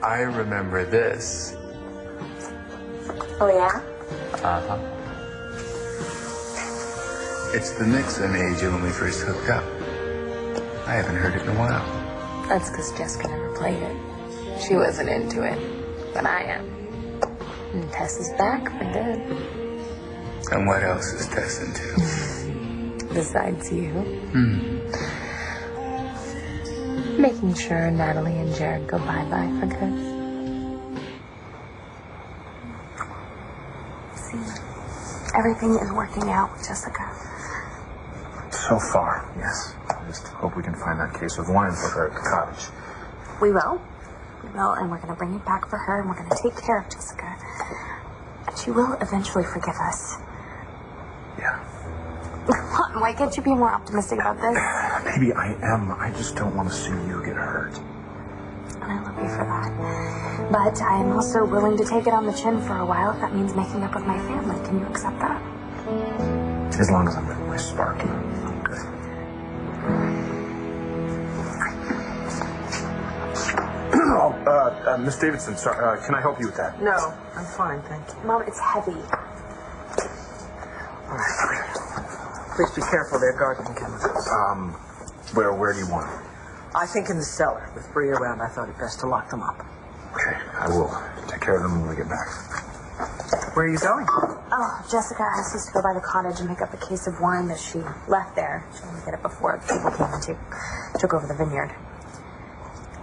I remember this. Oh, yeah? Uh-huh. It's the Nixon agent when we first hooked up. I haven't heard it in a while. That's because Jessica never played it. She wasn't into it, but I am. And Tess is back for good. And what else is Tess into? Besides you. Making sure Natalie and Jared go bye-bye for good. See, everything is working out with Jessica. So far, yes. I just hope we can find that case of wine for her at the cottage. We will. We will, and we're going to bring it back for her, and we're going to take care of Jessica. And she will eventually forgive us. Yeah. Why can't you be more optimistic about this? Maybe I am. I just don't want to see you get hurt. And I love you for that. But I am also willing to take it on the chin for a while if that means making up with my family. Can you accept that? As long as I'm with my Sparky, I'm good. Miss Davidson, sorry, can I help you with that? No, I'm fine, thank you. Mom, it's heavy. All right. Please be careful, they're gardening chemicals. Where do you want them? I think in the cellar. With Bree around, I thought it best to lock them up. Okay, I will take care of them when we get back. Where are you going? Oh, Jessica asked us to go by the cottage and pick up a case of wine that she left there. She wanted to get it before people came and took over the vineyard.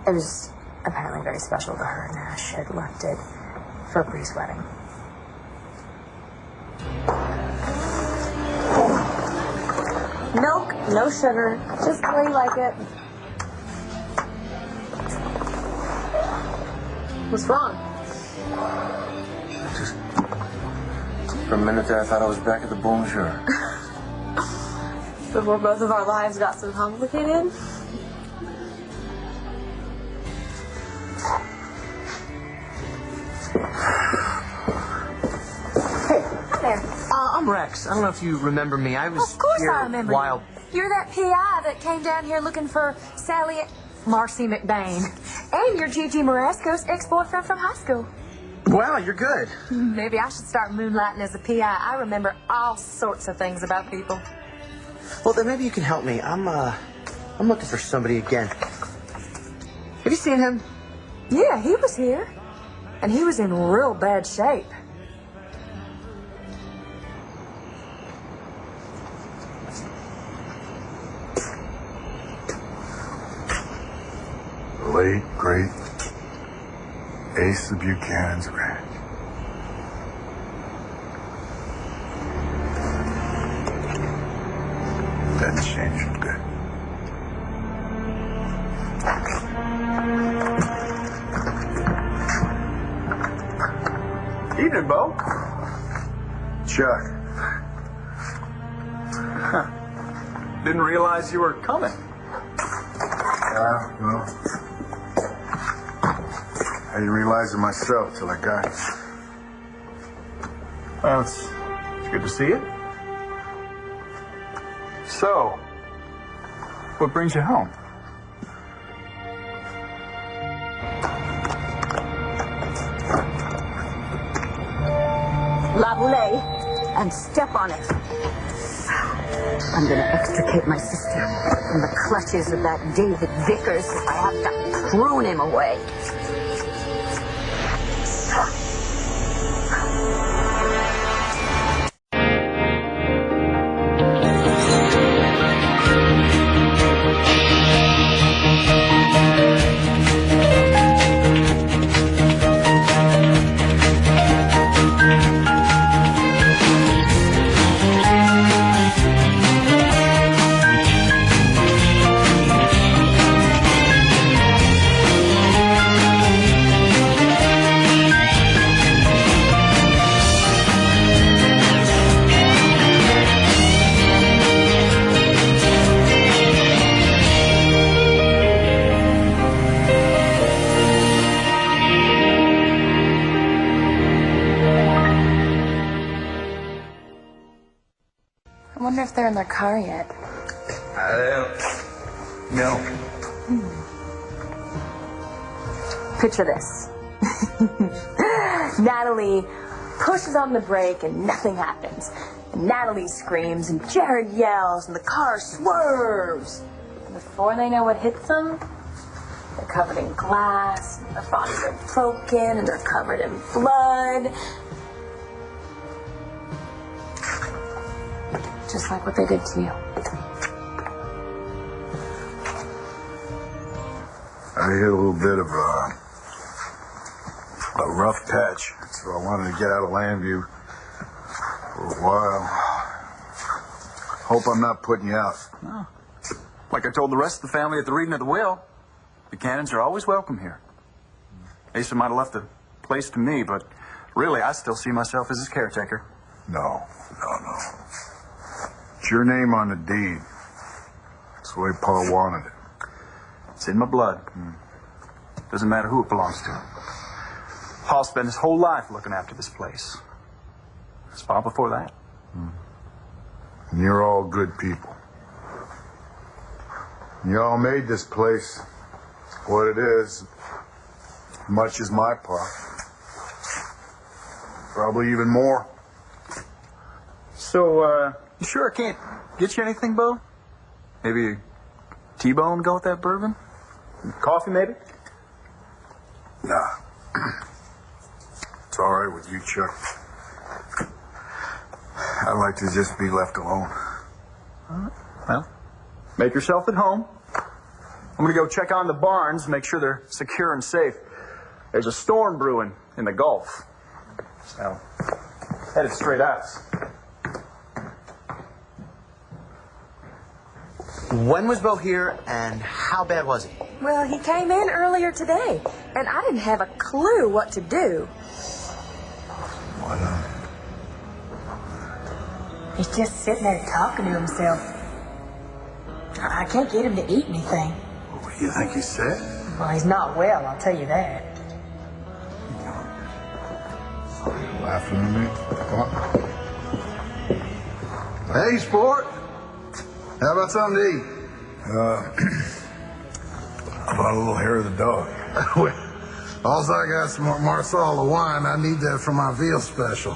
It was apparently very special to her, and Ash had left it for Bree's wedding. Milk, no sugar, just the way you like it. What's wrong? Just for a minute there, I thought I was back at the bonjour. Before both of our lives got so complicated? Hey, hi there. I'm Rex. I don't know if you remember me. I was Of course here I remember a while. you. You're that PI that came down here looking for Sally Marcy McBain. And you're Gigi Moresco's ex-boyfriend from high school. Wow, you're good. Maybe I should start moonlighting as a PI. I remember all sorts of things about people. Well, then maybe you can help me. I'm looking for somebody again. Have you seen him? Yeah, he was here. And he was in real bad shape. The late, great Ace of Buchanan's ranch. Doesn't change for good. Evening, Bo. Chuck. Huh. Didn't realize you were coming. Well, I didn't realize it myself till I got here. Well, it's good to see you. So, what brings you home? La boule, and step on it. I'm gonna extricate my sister from the clutches of that David Vickers if I have to prune him away. I wonder if they're in their car yet. No. Picture this. Natalie pushes on the brake and nothing happens. And Natalie screams and Jared yells and the car swerves. And before they know what hits them, they're covered in glass, and their bodies are broken, and they're covered in blood. Just like what they did to you. I hit a little bit of a rough patch, so I wanted to get out of Landview for a while. Hope I'm not putting you out. No. Like I told the rest of the family at the reading of the will, Buchanans are always welcome here. Asa might have left the place to me, but really, I still see myself as his caretaker. No. It's your name on the deed. That's the way Pa wanted it. It's in my blood. Doesn't matter who it belongs to. Pa spent his whole life looking after this place. His pa before that. And you're all good people. You all made this place what it is, much as my pa. Probably even more. So, you sure I can't get you anything, Bo? Maybe a T-bone go with that bourbon? Coffee, maybe? Nah. It's all right with you, Chuck. I'd like to just be left alone. All right. Well, make yourself at home. I'm gonna go check on the barns, make sure they're secure and safe. There's a storm brewing in the Gulf. So, headed straight out. When was Bo here, and how bad was he? Well, he came in earlier today, and I didn't have a clue what to do. Why not? He's just sitting there talking to himself. I can't get him to eat anything. What do you think he said? Well, he's not well, I'll tell you that. Laughing at me? Come on. Hey, sport. How about something to eat? How about a little hair of the dog? All I got some Marsala wine. I need that for my veal special.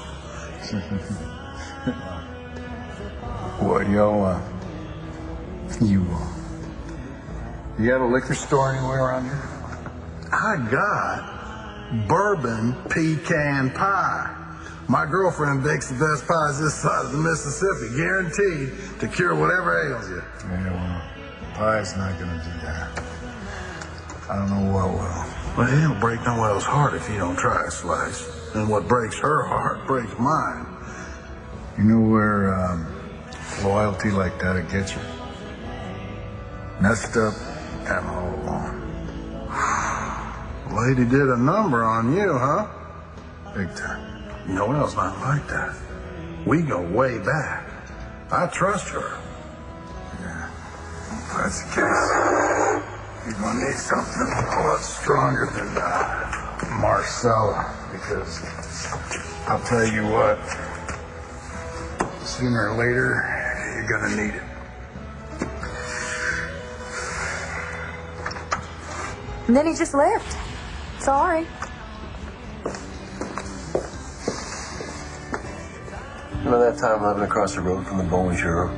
What, y'all, you got a liquor store anywhere around here? I got bourbon pecan pie. My girlfriend bakes the best pies this side of the Mississippi, guaranteed to cure whatever ails you. Yeah, well, pie's not gonna do that. I don't know what will. But it don't break no else's heart if you don't try a slice. And what breaks her heart breaks mine. You know where loyalty like that'll get you? Messed up and all alone. Lady did a number on you, huh? Big time. No one else not like that. We go way back. I trust her. Yeah, if that's the case, you're gonna need something a lot stronger than Marcella, because I'll tell you what, sooner or later, you're gonna need it. And then he just left. Sorry. Remember that time living across the road from the Bonjour?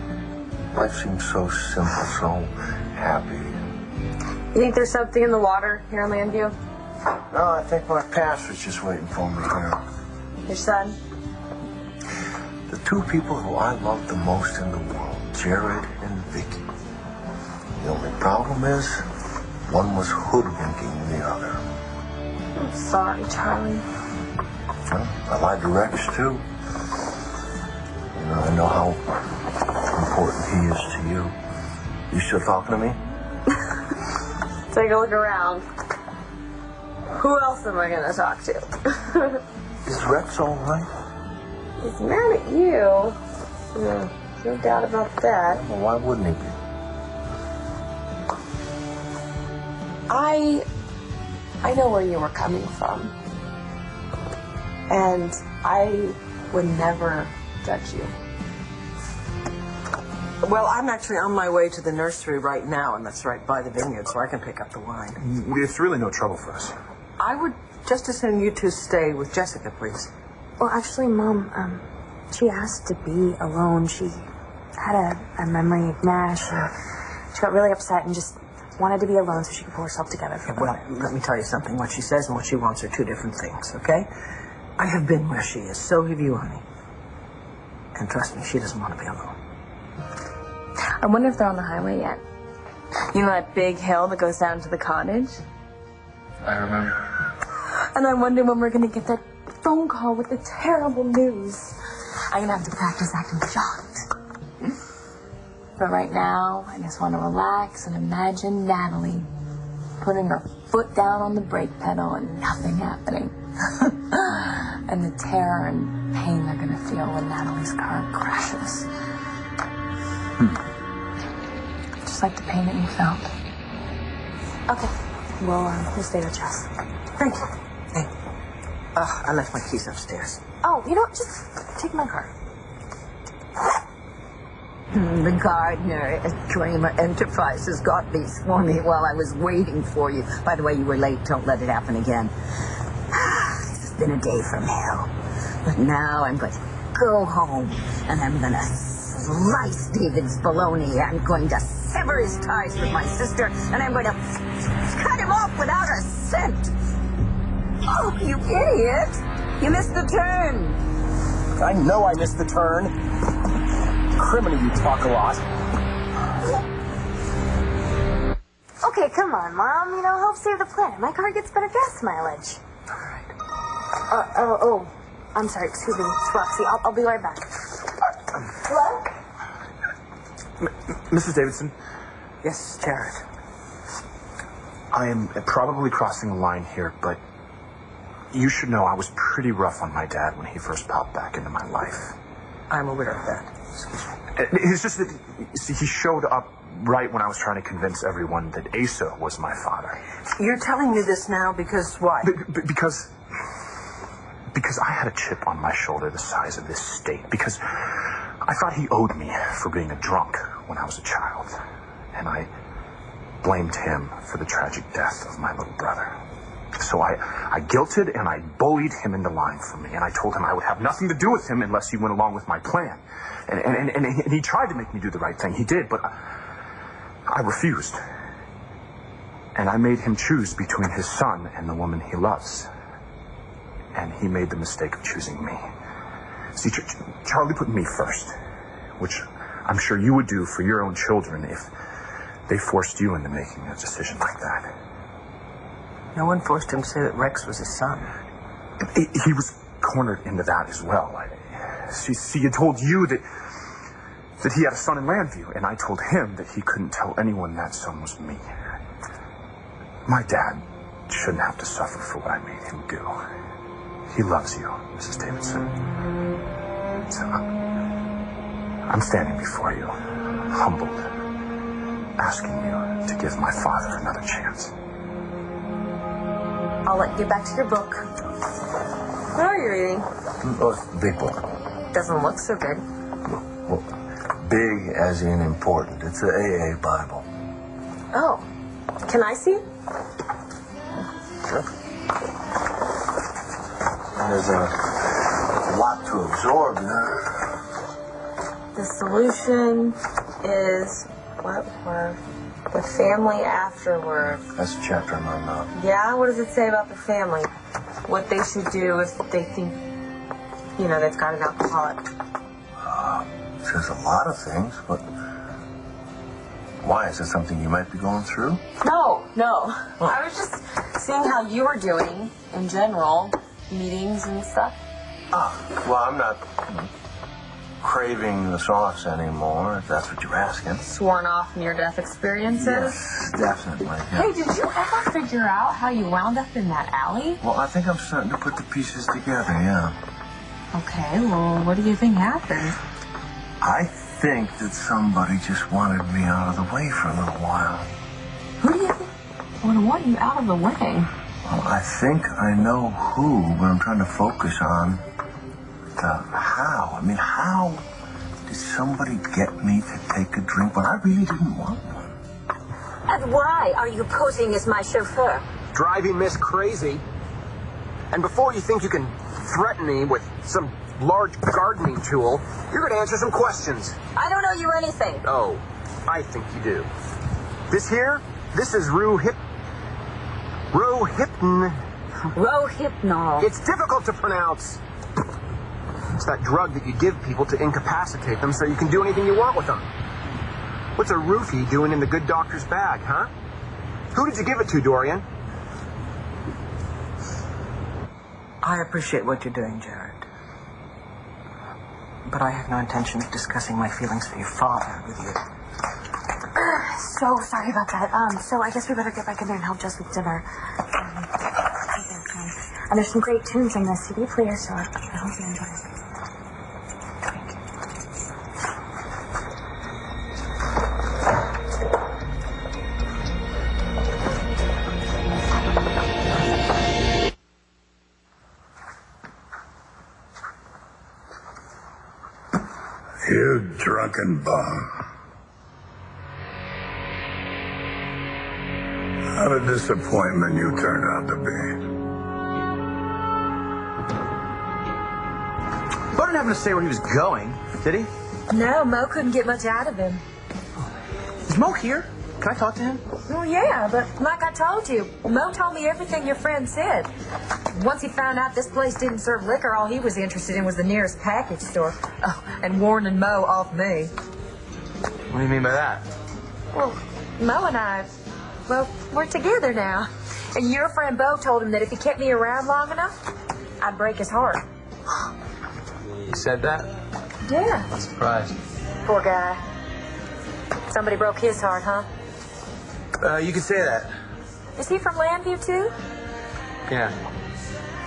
Life seemed so simple, so happy. You think there's something in the water here in Landview? No, I think my past was just waiting for me here. Your son? The two people who I love the most in the world, Jared and Vicky. The only problem is, one was hoodwinking the other. I'm sorry, Charlie. Well, I lied to Rex, too. You know, I know how important he is to you. You still talking to me? Take a look around. Who else am I going to talk to? Is Rex all right? He's mad at you. No doubt about that. Well, why wouldn't he be? I know where you were coming from. And I would never judge you. Well, I'm actually on my way to the nursery right now, and that's right by the vineyard, so I can pick up the wine. It's really no trouble for us. I would just as soon you two stay with Jessica, please. Well, actually, Mom, she asked to be alone. She had a memory of Nash, and she got really upset and just wanted to be alone so she could pull herself together for a little Well, let me tell you something. What she says and what she wants are two different things, okay? I have been where she is. So have you, honey. And trust me, she doesn't want to be alone. I wonder if they're on the highway yet. You know that big hill that goes down to the cottage? I remember. And I wonder when we're going to get that phone call with the terrible news. I'm going to have to practice acting shocked. But right now, I just want to relax and imagine Natalie putting her foot down on the brake pedal and nothing happening. And the terror and pain they're going to feel when Natalie's car crashes. Just like the pain that you felt. Okay. We'll stay with Jess. Thank you. Hey. I left my keys upstairs. Oh, you know what? Just take my car. The gardener at Dreamer Enterprises got these for me while I was waiting for you. By the way, you were late. Don't let it happen again. This has been a day from hell. But now I'm going to go home, and I'm going to slice David's bologna. I'm going to sever his ties with my sister, and I'm going to cut him off without a cent. Oh, you idiot. You missed the turn. I know I missed the turn. Criminal, you talk a lot. Okay, come on, Mom. You know, help save the planet. My car gets better gas mileage. All right. Oh. I'm sorry. Excuse me. It's Roxy. I'll be right back. Hello? Mrs. Davidson, Yes, Jared. I am probably crossing the line here, but you should know I was pretty rough on my dad when he first popped back into my life. I'm aware of that. It's just that, see, he showed up right when I was trying to convince everyone that Asa was my father. You're telling me this now because why? Because I had a chip on my shoulder the size of this state. Because I thought he owed me for being a drunk when I was a child. And I blamed him for the tragic death of my little brother. So I guilted and I bullied him into lying for me. And I told him I would have nothing to do with him unless he went along with my plan. And he tried to make me do the right thing. He did, but I refused. And I made him choose between his son and the woman he loves. And he made the mistake of choosing me. See, Charlie put me first, which I'm sure you would do for your own children if they forced you into making a decision like that. No one forced him to say that Rex was his son. He was cornered into that as well. See, he told you that he had a son in Landview, and I told him that he couldn't tell anyone that son was me. My dad shouldn't have to suffer for what I made him do. He loves you, Mrs. Davidson. So I'm standing before you, humbled, asking you to give my father another chance. I'll let you get back to your book. What are you reading? Oh, it's a big book. Doesn't look so good. Well, big as in important. It's the AA Bible. Oh. Can I see? Sure. There's a lot to absorb there. The solution is what were the family afterward. That's a chapter in my novel. Yeah, what does it say about the family? What they should do if they think, they've got an alcoholic. It says a lot of things, but why? Is it something you might be going through? No. I was just seeing how you were doing in general, meetings and stuff. Well, I'm not craving the sauce anymore, if that's what you're asking. Sworn off near-death experiences? Yes, definitely. Yeah. Hey, did you ever figure out how you wound up in that alley? Well, I think I'm starting to put the pieces together, yeah. Okay, well, what do you think happened? I think that somebody just wanted me out of the way for a little while. Who do you think would want you out of the way? Well, I think I know who, but I'm trying to focus on the how. I mean, how did somebody get me to take a drink when I really didn't want one? And why are you posing as my chauffeur? Driving Miss crazy. And before you think you can threaten me with some large gardening tool, you're going to answer some questions. I don't know you anything. Oh, I think you do. This here, this is Rohypnol. Rohypnol. It's difficult to pronounce. It's that drug that you give people to incapacitate them so you can do anything you want with them. What's a roofie doing in the good doctor's bag, huh? Who did you give it to, Dorian? I appreciate what you're doing, Jared. But I have no intention of discussing my feelings for your father with you. So sorry about that. So I guess we better get back in there and help Jess with dinner. And there's some great tunes on the CD player, so I hope you enjoy it. You drunken bum. What a disappointment you turned out to be. Bo didn't happen to say where he was going, did he? No, Mo couldn't get much out of him. Is Mo here? Can I talk to him? Well, yeah, but like I told you, Mo told me everything your friend said. Once he found out this place didn't serve liquor, all he was interested in was the nearest package store. Oh, and warning Mo off me. What do you mean by that? Well, Mo and I, well, we're together now. And your friend Bo told him that if he kept me around long enough, I'd break his heart. He said that? Yeah. I'm surprised. Poor guy. Somebody broke his heart, huh? You could say that. Is he from Landview, too? Yeah.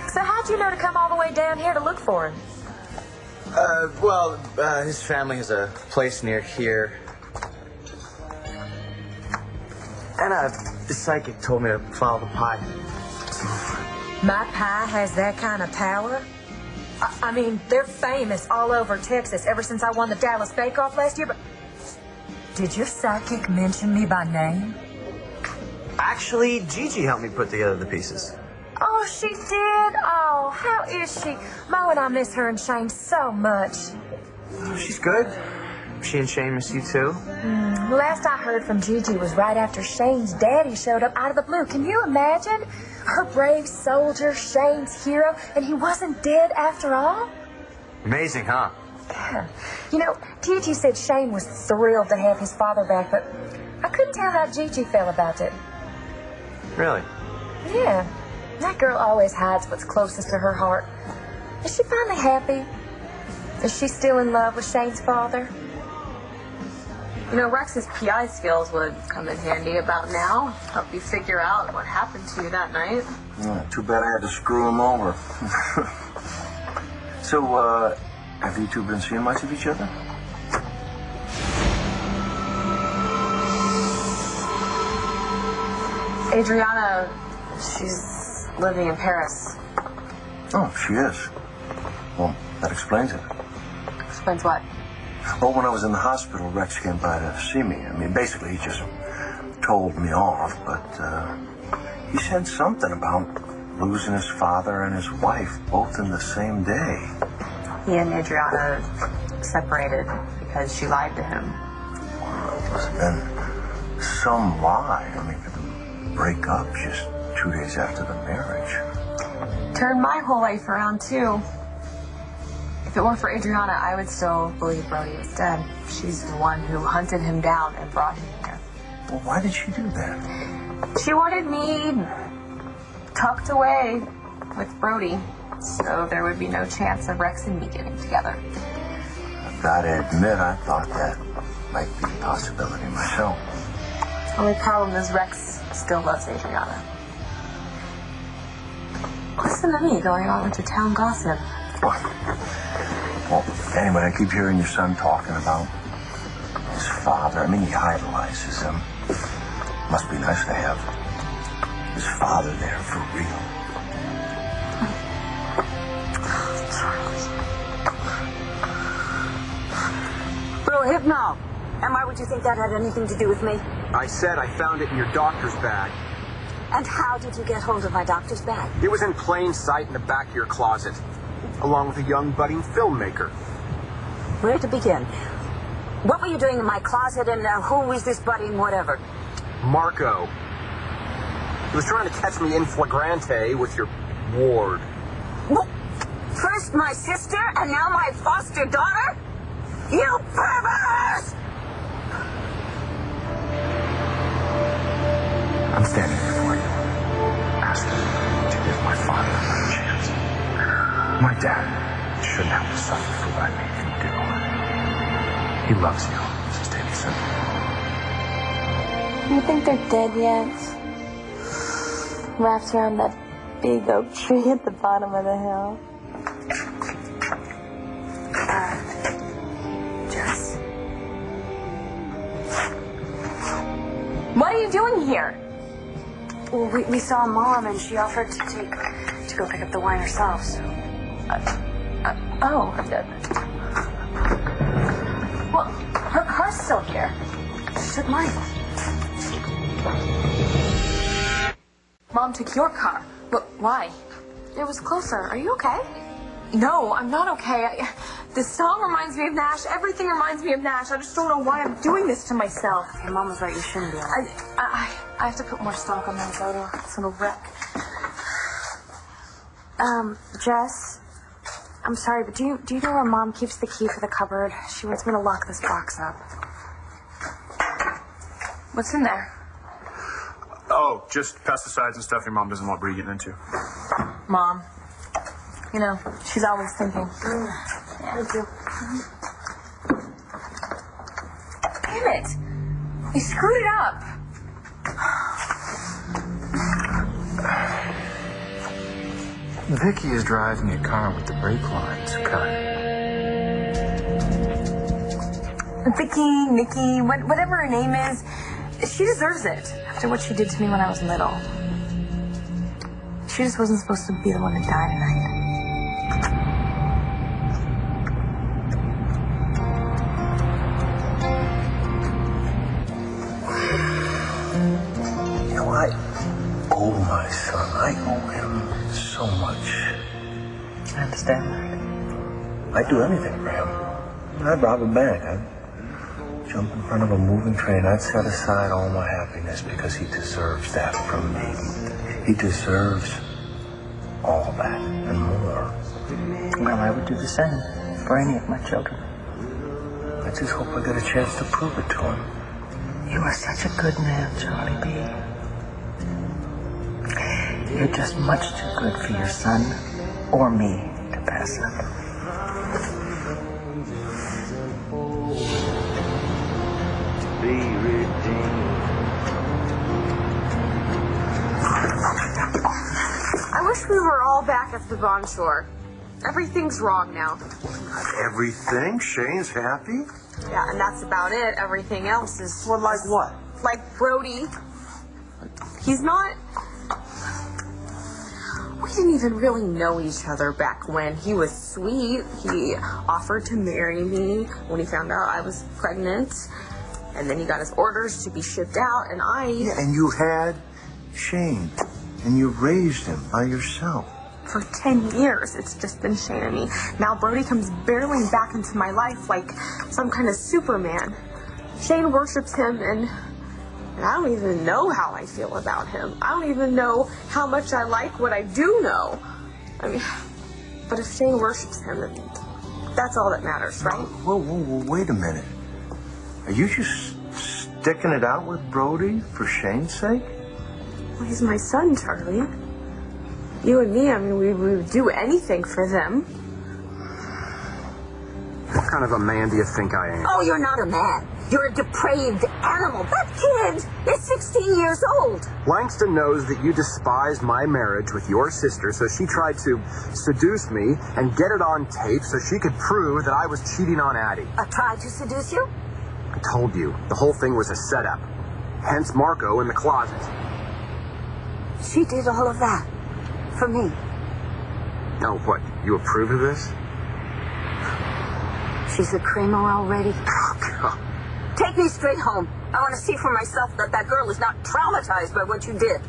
So how'd you know to come all the way down here to look for him? His family has a place near here. And the psychic told me to follow the pie. My pie has that kind of power? I mean, they're famous all over Texas ever since I won the Dallas Bake Off last year, but... Did your psychic mention me by name? Actually, Gigi helped me put together the pieces. Oh, she did? Oh, how is she? Mo and I miss her and Shane so much. She's good. She and Shane miss you too? Last I heard from Gigi was right after Shane's daddy showed up out of the blue. Can you imagine? Her brave soldier, Shane's hero, and he wasn't dead after all? Amazing, huh? Yeah. You know, Gigi said Shane was thrilled to have his father back, but I couldn't tell how Gigi felt about it. Really? Yeah. That girl always hides what's closest to her heart. Is she finally happy? Is she still in love with Shane's father? You know, Rex's PI skills would come in handy about now. Help you figure out what happened to you that night. Too bad I had to screw him over. So, have you two been seeing much of each other? Adriana, she's living in Paris. Oh, she is. Well, that explains it. Explains what? Well, when I was in the hospital, Rex came by to see me. I mean, basically, he just told me off, but he said something about losing his father and his wife both in the same day. He and Adriana separated because she lied to him. Well, it must have been some lie. I mean, break up just 2 days after the marriage. Turned my whole life around, too. If it weren't for Adriana, I would still believe Brody was dead. She's the one who hunted him down and brought him here. Well, why did she do that? She wanted me tucked away with Brody, so there would be no chance of Rex and me getting together. I've got to admit, I thought that might be a possibility myself. Only problem is Rex still loves Adriana. Listen to me going on with your town gossip. Well, anyway, I keep hearing your son talking about his father. I mean, he idolizes him. Must be nice to have his father there for real. Rohypnol. And why would you think that had anything to do with me? I said I found it in your doctor's bag. And how did you get hold of my doctor's bag? It was in plain sight in the back of your closet, along with a young budding filmmaker. Where to begin? What were you doing in my closet, and who is this budding whatever? Marco. He was trying to catch me in flagrante with your ward. What? First my sister, and now my foster daughter? You perverse! I'm standing before you, asking you to give my father another chance. My dad shouldn't have to suffer for what I made him do. He loves you, Mrs. Davidson. You think they're dead yet? Wrapped around that big oak tree at the bottom of the hill. Jess. What are you doing here? Well, we saw Mom, and she offered to go pick up the wine herself, so... Well, her car's still here. She took mine. Mom took your car. But why? It was closer. Are you okay? No, I'm not okay. This song reminds me of Nash. Everything reminds me of Nash. I just don't know why I'm doing this to myself. Okay, Mom was right. You shouldn't be. I have to put more stock on that photo. It's gonna wreck. Jess, I'm sorry, but do you know where Mom keeps the key for the cupboard? She wants me to lock this box up. What's in there? Oh, just pesticides and stuff your mom doesn't want Bree getting into. Mom. You know, she's always thinking. Thank you. Damn it! You screwed it up. Vicky is driving a car with the brake lines cut. Vicky, Nikki, whatever her name is, she deserves it after what she did to me when I was little. She just wasn't supposed to be the one to die tonight. You know, I owe my son. I owe him so much. I understand that. I'd do anything for him. I'd rob a bank. I'd jump in front of a moving train. I'd set aside all my happiness because he deserves that from me. He deserves all that and more. Well, I would do the same for any of my children. I just hope I get a chance to prove it to him. You are such a good man, Charlie B. You're just much too good for your son or me to pass up. I wish we were all back at the Bon Shore. Everything's wrong now. Everything? Shane's happy? Yeah, and that's about it. Everything else is... Well, like what? Like Brody. He's not... We didn't even really know each other back when. He was sweet. He offered to marry me when he found out I was pregnant. And then he got his orders to be shipped out, and Yeah, and you had Shane. And you raised him by yourself. For 10 years, it's just been Shane and me. Now Brody comes barreling back into my life like some kind of Superman. Shane worships him, and I don't even know how I feel about him. I don't even know how much I like what I do know. I mean, but if Shane worships him, then that's all that matters, right? Whoa, wait a minute. Are you just sticking it out with Brody for Shane's sake? Well, he's my son, Charlie. You and me, I mean, we would do anything for them. What kind of a man do you think I am? Oh, you're not a man. You're a depraved animal. That kid is 16 years old. Langston knows that you despised my marriage with your sister, so she tried to seduce me and get it on tape so she could prove that I was cheating on Addie. Tried to seduce you? I told you, the whole thing was a setup. Hence Marco in the closet. She did all of that for me. Oh, what? You approve of this? She's a criminal already. Take me straight home. I want to see for myself that that girl is not traumatized by what you did.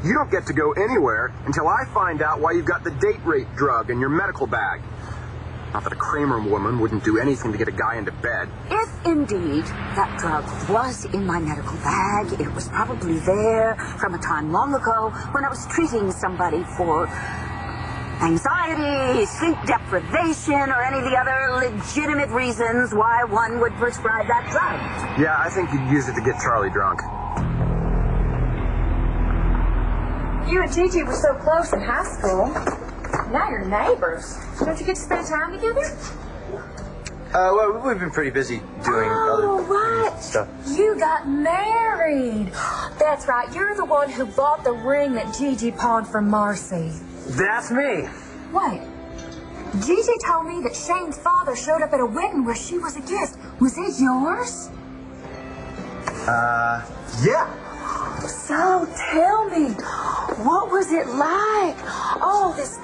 You don't get to go anywhere until I find out why you've got the date rape drug in your medical bag. Not that a Kramer woman wouldn't do anything to get a guy into bed. If indeed that drug was in my medical bag, it was probably there from a time long ago when I was treating somebody for anxiety, sleep deprivation, or any of the other legitimate reasons why one would prescribe that drug. Yeah, I think you'd use it to get Charlie drunk. You and Gigi were so close in high school. Now you're neighbors. Don't you get to spend time together? Well, we've been pretty busy doing other stuff. You got married. That's right. You're the one who bought the ring that Gigi pawned for Marcy. That's me. Wait. Gigi told me that Shane's father showed up at a wedding where she was a guest. Was it yours? Yeah. So tell me, what was it like? Oh, this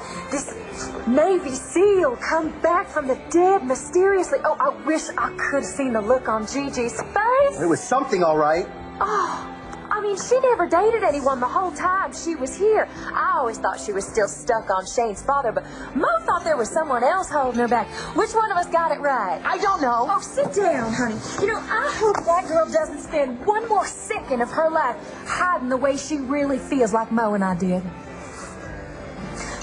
Navy SEAL come back from the dead mysteriously. Oh, I wish I could have seen the look on Gigi's face. It was something, all right. Oh, I mean, she never dated anyone the whole time she was here. I always thought she was still stuck on Shane's father, but Mo thought there was someone else holding her back. Which one of us got it right? I don't know. Oh, sit down, honey. You know, I hope that girl doesn't spend one more second of her life hiding the way she really feels like Mo and I did.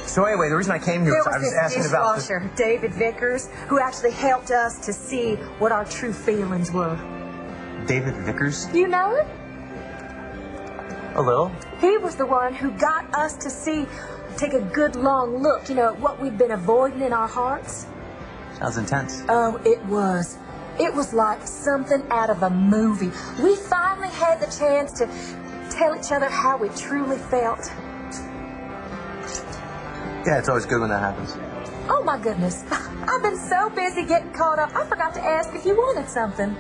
So anyway, the reason I came here There was I was this asking about dishwasher, David Vickers, who actually helped us to see what our true feelings were. David Vickers. You know him? A little. He was the one who got us to take a good long look, you know, at what we'd been avoiding in our hearts. Sounds intense. Oh, it was. It was like something out of a movie. We finally had the chance to tell each other how we truly felt. Yeah, it's always good when that happens. Oh, my goodness. I've been so busy getting caught up, I forgot to ask if you wanted something.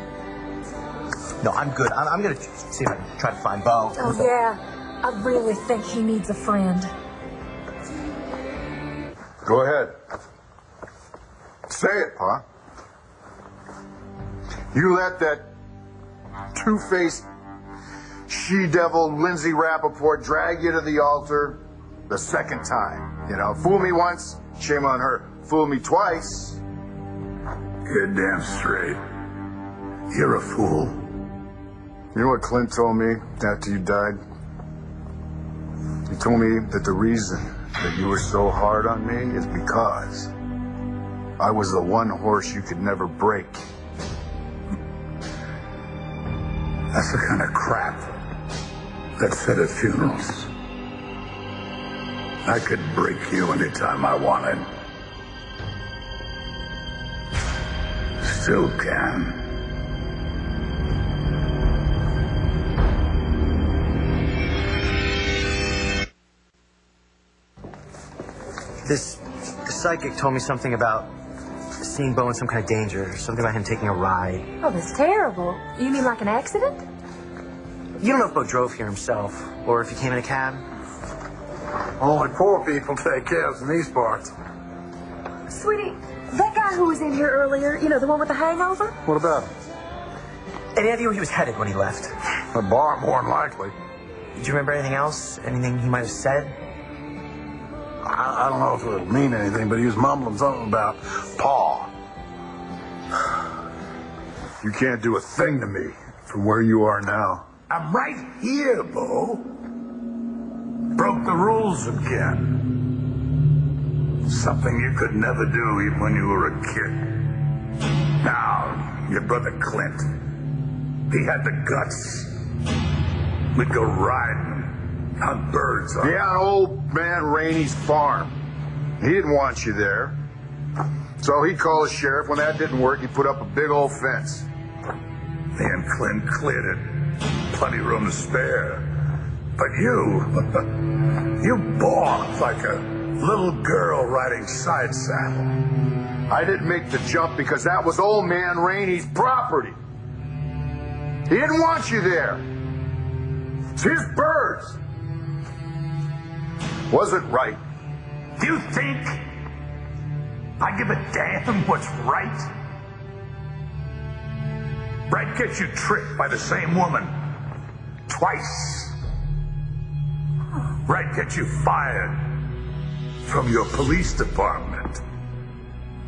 No, I'm good. I'm going to see if I can try to find Bo. Oh, yeah. I really think he needs a friend. Go ahead. Say it, Pa. You let that two-faced she-devil Lindsay Rappaport drag you to the altar the second time. You know, fool me once, shame on her. Fool me twice. You're damn straight. You're a fool. You know what Clint told me after you died? He told me that the reason that you were so hard on me is because I was the one horse you could never break. That's the kind of crap that's said at funerals. I could break you anytime I wanted. Still can. This psychic told me something about seeing Bo in some kind of danger, something about him taking a ride. Oh, that's terrible. You mean like an accident? You don't know if Bo drove here himself, or if he came in a cab? Only poor people take cabs in these parts. Sweetie, that guy who was in here earlier, you know, the one with the hangover? What about him? Any idea where he was headed when he left? A bar, more than likely. Do you remember anything else? Anything he might have said? I don't know if it would mean anything, but he was mumbling something about Pa. You can't do a thing to me from where you are now. I'm right here, Bo. Broke the rules again. Something you could never do even when you were a kid. Now, your brother Clint, he had the guts. We'd go riding, hunt birds. Yeah, on old man Rainey's farm. He didn't want you there. So he called the sheriff. When that didn't work, he put up a big old fence. Me and Clint cleared it. Plenty of room to spare. But you balked like a little girl riding side saddle. I didn't make the jump because that was old man Rainey's property. He didn't want you there. It's his birds. Wasn't right. Do you think I give a damn what's right? Right gets you tricked by the same woman. Twice. Right gets you fired from your police department.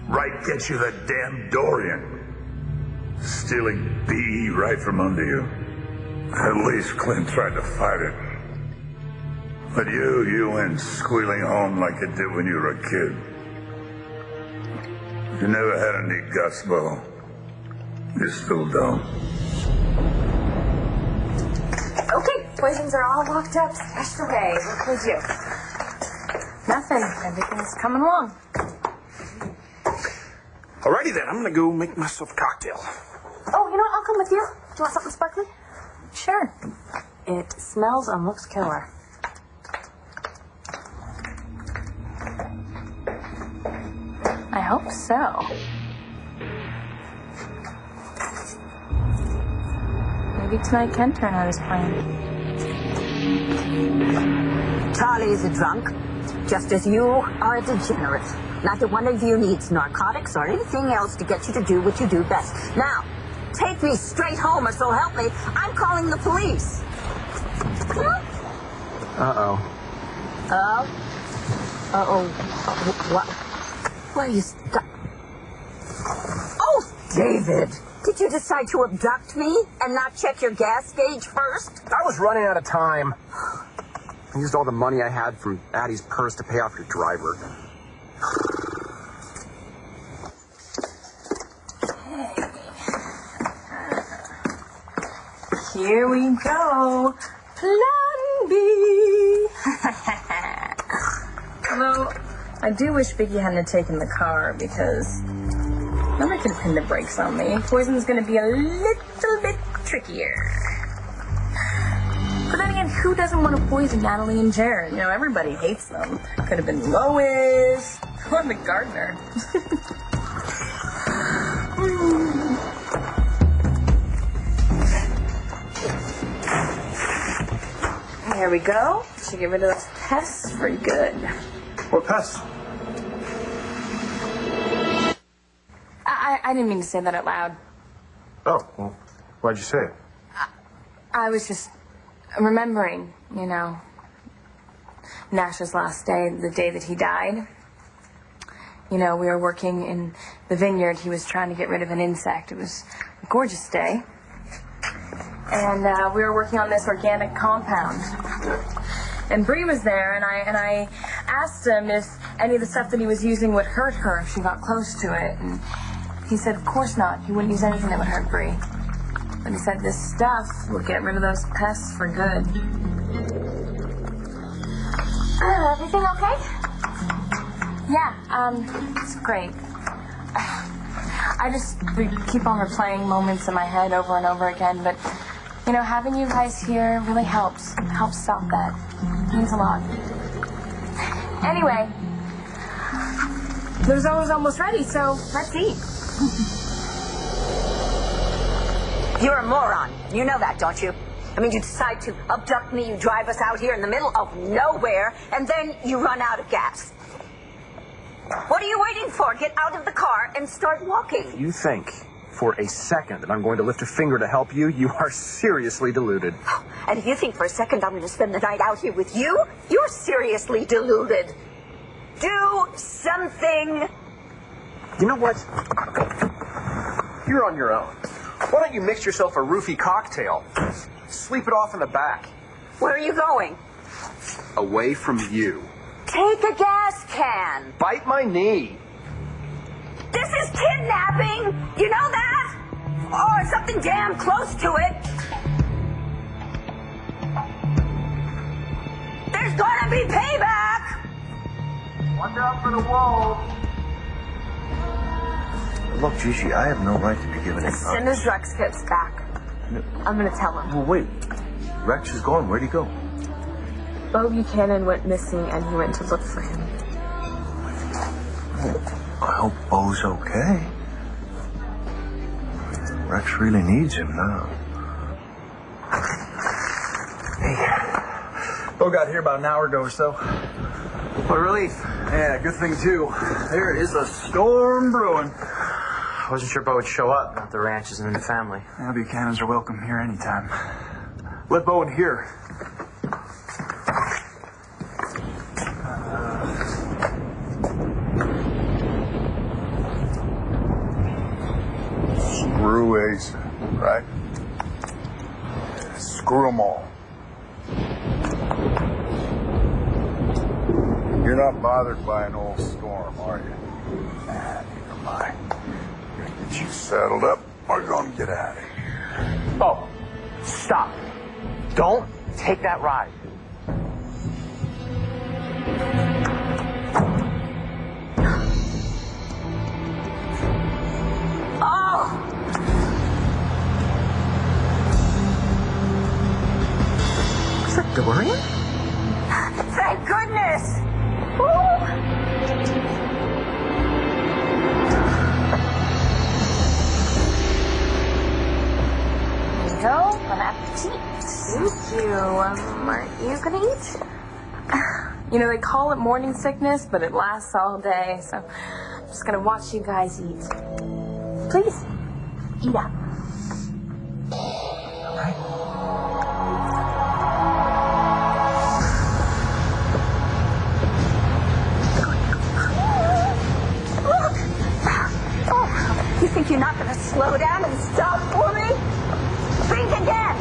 Right gets you that damn Dorian. Stealing B right from under you. At least Clint tried to fight it. But you went squealing home like you did when you were a kid. You never had any guts, Bo. You still don't. Okay, poisons are all locked up, stashed away. What can we do? Nothing. Everything's coming along. Alrighty then, I'm gonna go make myself a cocktail. Oh, you know what? I'll come with you. Do you want something sparkly? Sure. It smells and looks killer. I hope so. Maybe tonight can turn out his plan. Charlie is a drunk, just as you are a degenerate. Neither one of you needs narcotics or anything else to get you to do what you do best. Now, take me straight home, or so help me, I'm calling the police. Uh-oh. Oh? Uh-oh. What? Why are you stuck? Oh, David! Did you decide to abduct me and not check your gas gauge first? I was running out of time. I used all the money I had from Addie's purse to pay off your driver. Here we go. Plan B. Although, I do wish Biggie hadn't taken the car because then I could have pinned the brakes on me. Poison's gonna be a little bit trickier. But then again, who doesn't want to poison Natalie and Jared? You know, everybody hates them. Could have been Lois or the gardener. There we go. Should get rid of those pests for good. What pests? I didn't mean to say that out loud. Oh, well, why'd you say it? I was just remembering, you know, Nash's last day, the day that he died. You know, we were working in the vineyard. He was trying to get rid of an insect. It was a gorgeous day. And we were working on this organic compound. And Bree was there, and I asked him if any of the stuff that he was using would hurt her if she got close to it. And he said, of course not. He wouldn't use anything that would hurt Bree. But he said this stuff would get rid of those pests for good. Everything okay? Yeah, it's great. I just keep on replaying moments in my head over and over again, but, you know, having you guys here really helps. Helps stop that. It means a lot. Anyway, the risotto is almost ready, so let's eat. You're a moron. You know that, don't you? I mean, you decide to abduct me, you drive us out here in the middle of nowhere, and then you run out of gas. What are you waiting for? Get out of the car and start walking. If you think for a second that I'm going to lift a finger to help you, you are seriously deluded. And if you think for a second I'm going to spend the night out here with you, you're seriously deluded. Do something. You know what? You're on your own. Why don't you mix yourself a roofie cocktail? Sleep it off in the back. Where are you going? Away from you. Take a gas can. Bite my knee. This is kidnapping. You know that? Or something damn close to it. There's gonna be payback. Watch out for the wolves. Look, Gigi, I have no right to be giving As soon as Rex gets back, I'm gonna tell him. Well, wait. Rex is gone. Where'd he go? Bo Buchanan went missing and he went to look for him. I hope Bo's okay. Rex really needs him now. Hey, Bo got here about an hour ago or so. What a relief. Yeah, good thing too. There is a storm brewing. I wasn't sure Bo would show up. Not the ranch isn't in the family. Yeah, Buchanans are welcome here anytime. Let Bo in here. Screw Asa, right? Screw them all. You're not bothered by an old storm, are you? Nah, neither am I. Gonna get you saddled up. We're gonna get out of here. Oh, stop. Don't take that ride. Is that Dorian? Thank goodness! Here you go. Bon appetit. Thank you. Aren't you gonna eat? You know, they call it morning sickness, but it lasts all day, so I'm just gonna watch you guys eat. Please, eat up. You think you're not going to slow down and stop for me? Think again!